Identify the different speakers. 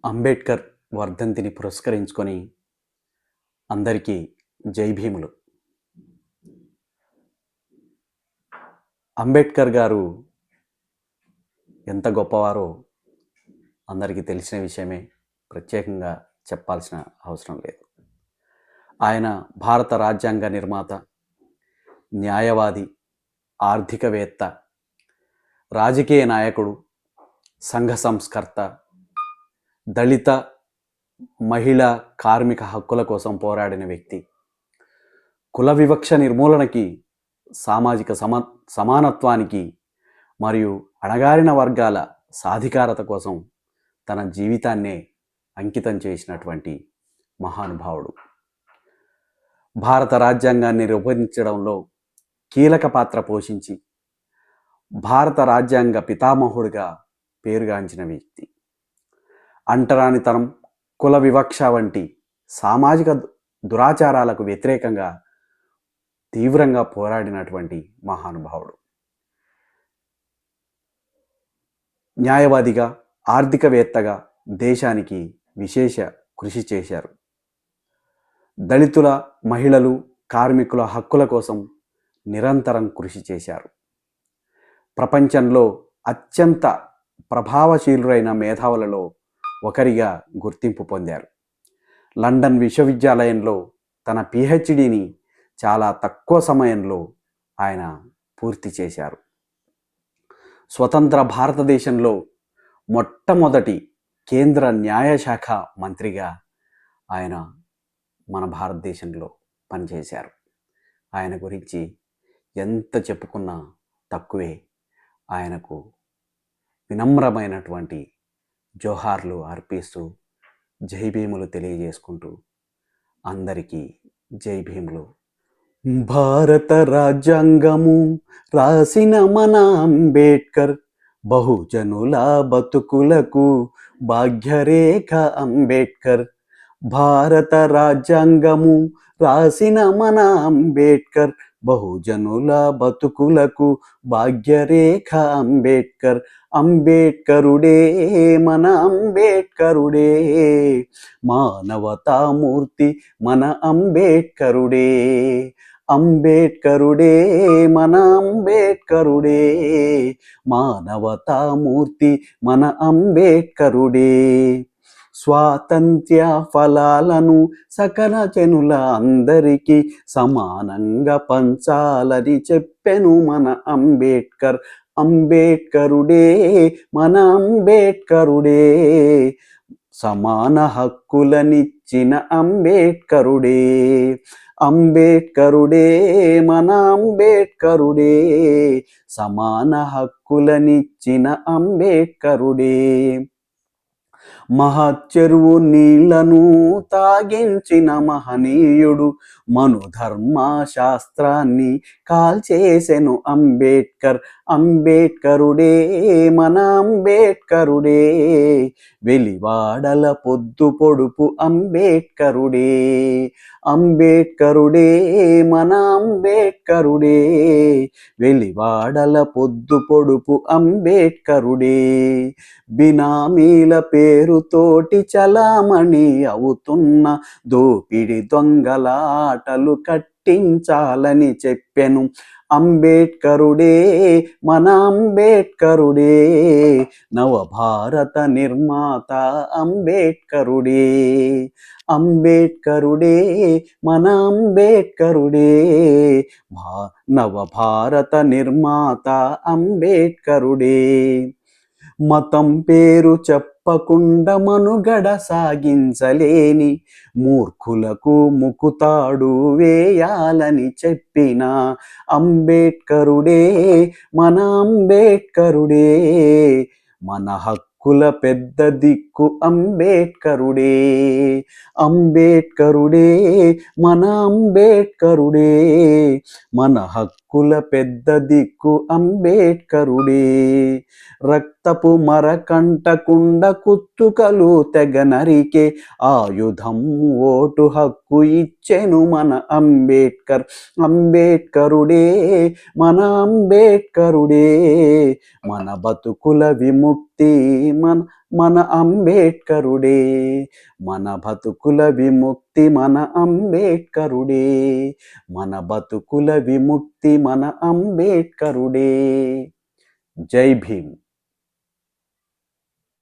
Speaker 1: అంబేద్కర్ వర్ధంతిని పురస్కరించుకొని అందరికీ జై భీములు. అంబేద్కర్ గారు ఎంత గొప్పవారో అందరికీ తెలిసిన విషయమే, ప్రత్యేకంగా చెప్పాల్సిన అవసరం లేదు. ఆయన భారత రాజ్యాంగ నిర్మాత, న్యాయవాది, ఆర్థికవేత్త, రాజకీయ నాయకుడు, సంఘ సంస్కర్త, దళిత, మహిళా, కార్మిక హక్కుల కోసం పోరాడిన వ్యక్తి, కుల వివక్ష నిర్మూలనకి, సామాజిక సమానత్వానికి మరియు అణగారిన వర్గాల సాధికారత కోసం తన జీవితాన్నే అంకితం చేసినటువంటి మహానుభావుడు. భారత రాజ్యాంగాన్ని రూపొందించడంలో కీలక పాత్ర పోషించి భారత రాజ్యాంగ పితామహుడిగా పేరుగాంచిన వ్యక్తి. అంటరానితనం, కుల వివక్ష వంటి సామాజిక దురాచారాలకు వ్యతిరేకంగా తీవ్రంగా పోరాడినటువంటి మహానుభావుడు. న్యాయవాదిగా, ఆర్థికవేత్తగా దేశానికి విశేష కృషి చేశారు. దళితుల, మహిళలు, కార్మికుల హక్కుల కోసం నిరంతరం కృషి చేశారు. ప్రపంచంలో అత్యంత ప్రభావశీలురైన మేధావులలో ఒకరిగా గుర్తింపు పొందారు. లండన్ విశ్వవిద్యాలయంలో తన పిహెచ్డిని చాలా తక్కువ సమయంలో ఆయన పూర్తి చేశారు. స్వతంత్ర భారతదేశంలో మొట్టమొదటి కేంద్ర న్యాయశాఖ మంత్రిగా ఆయన మన భారతదేశంలో పనిచేశారు. ఆయన గురించి ఎంత చెప్పుకున్నా తక్కువే. ఆయనకు వినమ్రమైనటువంటి జోహార్లు అర్పిస్తూ జై భీములు తెలియజేసుకుంటూ అందరికీ జై భీములు. భారత రాజ్యాంగము రాసిన మన అంబేద్కర్, బహుజనుల బతుకులకు భాగ్యరేఖ అంబేద్కర్. భారత రాజ్యాంగము రాసిన మన అంబేద్కర్, బహుజనుల బతుకులకు భాగ్యరేఖ అంబేద్కర్. అంబేద్కరుడే మన అంబేద్కరుడే, మానవతామూర్తి మన అంబేద్కరుడే. అంబేద్కరుడే మన అంబేద్కరుడే, మానవతామూర్తి మన అంబేద్కరుడే. స్వాతంత్ర్య ఫలాలను సకల జనుల అందరికీ సమానంగా పంచాలని చెప్పెను మన అంబేద్కర్. అంబేద్కరుడే మన అంబేద్కరుడే, సమాన హక్కులనిచ్చిన అంబేద్కరుడే. అంబేద్కరుడే మన అంబేద్కరుడే, సమాన హక్కులనిచ్చిన అంబేద్కరుడే. మహచ్చెరువు నీళ్లను తాగించిన మహనీయుడు, మను ధర్మ శాస్త్రాన్ని కాల్చేసెను అంబేద్కర్. అంబేద్కరుడే మన అంబేద్కరుడే, వెలివాడల పొద్దు పొడుపు అంబేద్కరుడే. అంబేద్కరుడే మన అంబేద్కరుడే, వెలివాడల పొద్దు పొడుపు అంబేద్కరుడే. బినామీల పేరుతోటి చలామణి అవుతున్న దోపిడి దొంగల ఆటలు కట్టించాలని చెప్పెను అంబేద్కరుడే మన అంబేద్కరుడే. నవభారత నిర్మాత అంబేద్కరుడే. అంబేద్కరుడే మన అంబేద్కరుడే, నవభారత నిర్మాత అంబేద్కరుడే. మతం పేరు చెప్పకుండా మనుగడ సాగించలేని మూర్ఖులకు ముకుతాడు వేయాలని చెప్పిన అంబేద్కరుడే మన అంబేద్కరుడే. మన హక్కుల పెద్ద దిక్కు అంబేద్కరుడే. అంబేద్కరుడే మన అంబేద్కరుడే, మన హక్కుల పెద్ద దిక్కు అంబేద్కరుడే. రక్తపు మరకంటకుండ కుత్తుకలు తెగ నరికే ఆయుధం ఓటు హక్కు ఇచ్చెను మన అంబేద్కర్. అంబేద్కరుడే మన అంబేద్కరుడే, మన బతుకుల విముక్తి విముక్తి మన మన అంబేడ్కరుడే. మన బతుకుల విముక్తి మన అంబేడ్కరుడే. మన బతుకుల విముక్తి మన అంబేడ్కరుడే. జై భీమ్.